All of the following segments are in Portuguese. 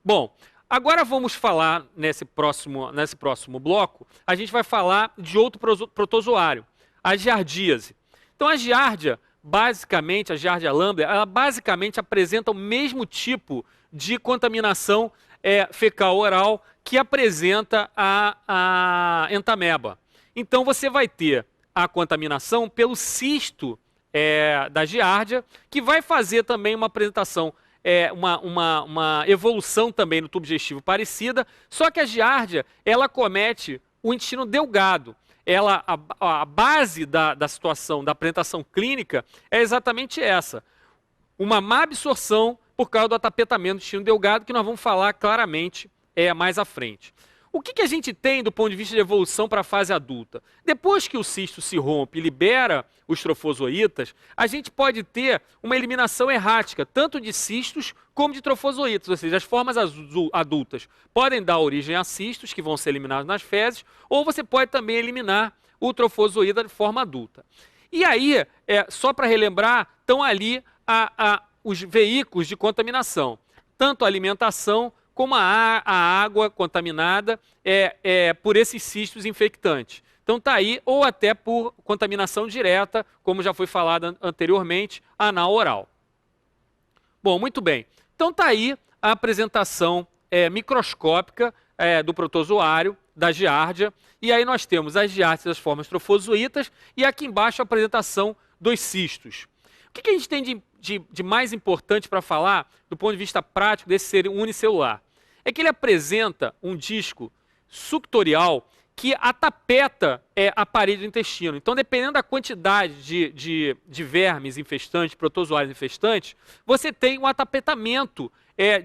Bom, agora vamos falar, nesse próximo bloco, a gente vai falar de outro protozoário, a giardíase. Então a giardia, basicamente, a giardia lamblia, ela basicamente apresenta o mesmo tipo de contaminação fecal oral que apresenta a entameba. Então você vai ter a contaminação pelo cisto da giardia, que vai fazer também uma apresentação, uma evolução também no tubo digestivo parecida, só que a giardia, ela comete o intestino delgado. A base da situação, da apresentação clínica, é exatamente essa. Uma má absorção por causa do atapetamento do intestino delgado, que nós vamos falar claramente mais à frente. O que a gente tem do ponto de vista de evolução para a fase adulta? Depois que o cisto se rompe e libera os trofozoítas, a gente pode ter uma eliminação errática, tanto de cistos como de trofozoítas, ou seja, as formas adultas podem dar origem a cistos, que vão ser eliminados nas fezes, ou você pode também eliminar o trofozoíta de forma adulta. E aí, só para relembrar, estão ali os veículos de contaminação, tanto a alimentação como a água contaminada por esses cistos infectantes. Então está aí, ou até por contaminação direta, como já foi falado anteriormente, anal-oral. Bom, muito bem. Então está aí a apresentação microscópica do protozoário, da giardia, e aí nós temos as giardias das formas trofozoítas e aqui embaixo a apresentação dos cistos. O que a gente tem de mais importante para falar, do ponto de vista prático, desse ser unicelular? É que ele apresenta um disco suctorial que atapeta a parede do intestino. Então, dependendo da quantidade de vermes infestantes, protozoários infestantes, você tem um atapetamento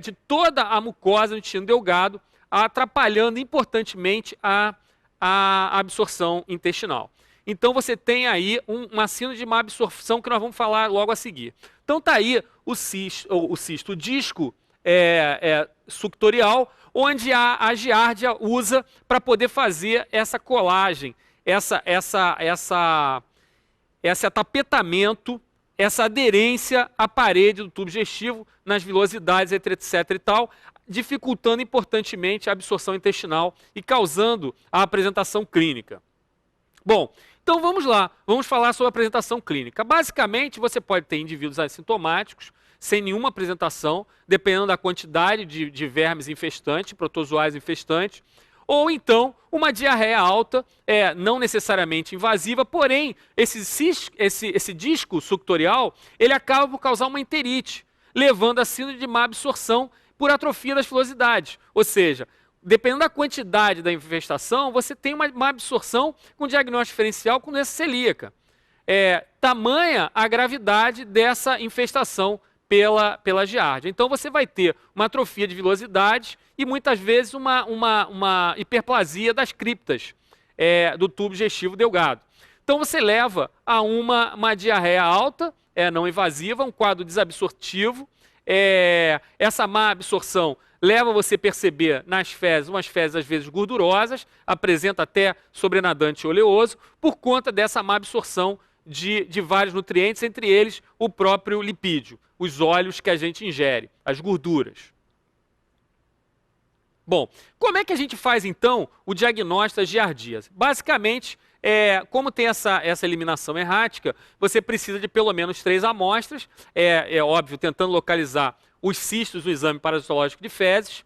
de toda a mucosa do intestino delgado, atrapalhando importantemente a absorção intestinal. Então você tem aí uma síndrome de má absorção que nós vamos falar logo a seguir. Então está aí o cisto, o disco suctorial, onde a giardia usa para poder fazer essa colagem, esse atapetamento, essa aderência à parede do tubo digestivo, nas vilosidades, etc. e tal, dificultando importantemente a absorção intestinal e causando a apresentação clínica. Bom, então vamos lá, vamos falar sobre a apresentação clínica. Basicamente, você pode ter indivíduos assintomáticos, sem nenhuma apresentação, dependendo da quantidade de vermes infestantes, protozoários infestantes, ou então uma diarreia alta, não necessariamente invasiva, porém, esse disco suctorial, ele acaba por causar uma enterite, levando a síndrome de má absorção por atrofia das filosidades, ou seja, dependendo da quantidade da infestação, você tem uma má absorção com diagnóstico diferencial com doença celíaca. Tamanha a gravidade dessa infestação pela giardia. Então você vai ter uma atrofia de vilosidade e muitas vezes uma hiperplasia das criptas do tubo digestivo delgado. Então você leva a uma diarreia alta, não invasiva, um quadro desabsortivo. Essa má absorção leva você a perceber nas fezes, umas fezes às vezes gordurosas, apresenta até sobrenadante oleoso, por conta dessa má absorção de vários nutrientes, entre eles o próprio lipídio, os óleos que a gente ingere, as gorduras. Bom, como é que a gente faz então o diagnóstico da giardíase? Basicamente, como tem essa eliminação errática, você precisa de pelo menos 3 amostras, óbvio, tentando localizar os cistos no exame parasitológico de fezes.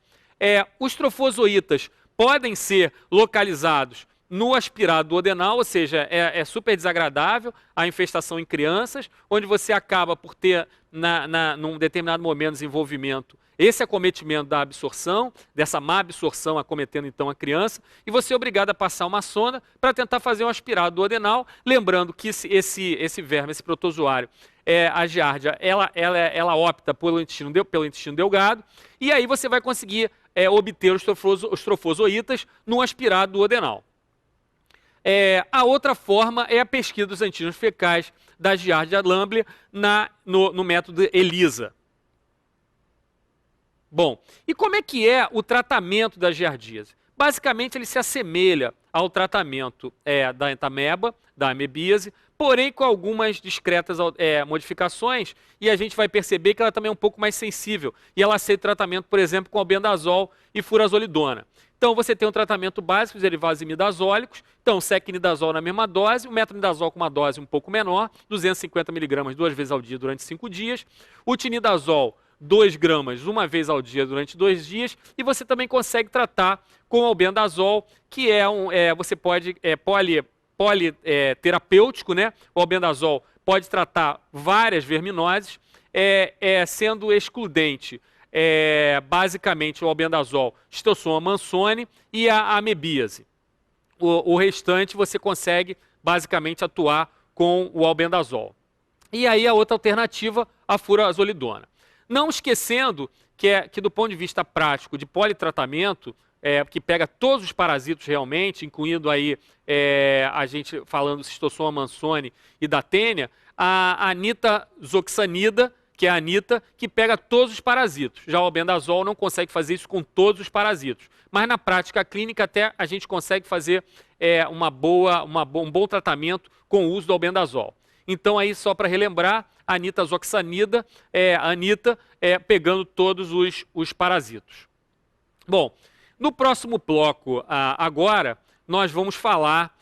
Os trofozoítas podem ser localizados no aspirado duodenal, ou seja, é super desagradável a infestação em crianças, onde você acaba por ter, num determinado momento, desenvolvimento, esse acometimento da absorção, dessa má absorção acometendo então a criança, e você é obrigado a passar uma sonda para tentar fazer um aspirado duodenal, lembrando que esse verme, esse protozoário, a giardia, ela opta pelo intestino delgado, e aí você vai conseguir obter os trofozoítas no aspirado duodenal. A outra forma é a pesquisa dos antígenos fecais da giardia lamblia no método ELISA. Bom, e como é que é o tratamento da giardíase? Basicamente, ele se assemelha ao tratamento da entameba, da amebíase, porém com algumas discretas modificações, e a gente vai perceber que ela também é um pouco mais sensível, e ela aceita tratamento, por exemplo, com albendazol e furazolidona. Então você tem um tratamento básico, os derivados imidazólicos, então secnidazol na mesma dose, o metronidazol com uma dose um pouco menor, 250 mg 2 vezes ao dia durante 5 dias, o tinidazol 2 gramas uma vez ao dia durante 2 dias, e você também consegue tratar com albendazol, que você pode, politerapêutico, né? O albendazol pode tratar várias verminoses, sendo excludente basicamente o albendazol, Schistosoma mansoni e a amebíase. O restante você consegue basicamente atuar com o albendazol. E aí a outra alternativa, a furazolidona. Não esquecendo que do ponto de vista prático de politratamento, que pega todos os parasitos realmente, incluindo aí a gente falando Schistosoma mansoni e da tênia, a anitazoxanida, que é a anita, que pega todos os parasitos. Já o albendazol não consegue fazer isso com todos os parasitos. Mas na prática clínica até a gente consegue fazer um bom tratamento com o uso do albendazol. Então aí só para relembrar, a anitazoxanida, a anita pegando todos os parasitos. Bom, no próximo bloco agora, nós vamos falar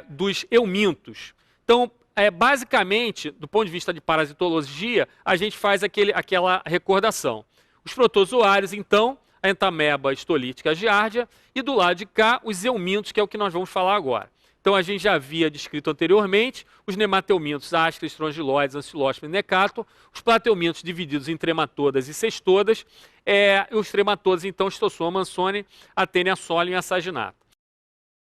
dos eumintos. Então, basicamente, do ponto de vista de parasitologia, a gente faz aquela recordação. Os protozoários, então, a Entamoeba stolítica giardia, e do lado de cá, os eumintos, que é o que nós vamos falar agora. Então, a gente já havia descrito anteriormente os nemateumintos, ascles, strongyloides, ancilóstomes e necato, os plateumintos divididos em trematodas e cestodas, e os trematodas, então, Schistosoma mansoni, Taenia solium e Asaginato.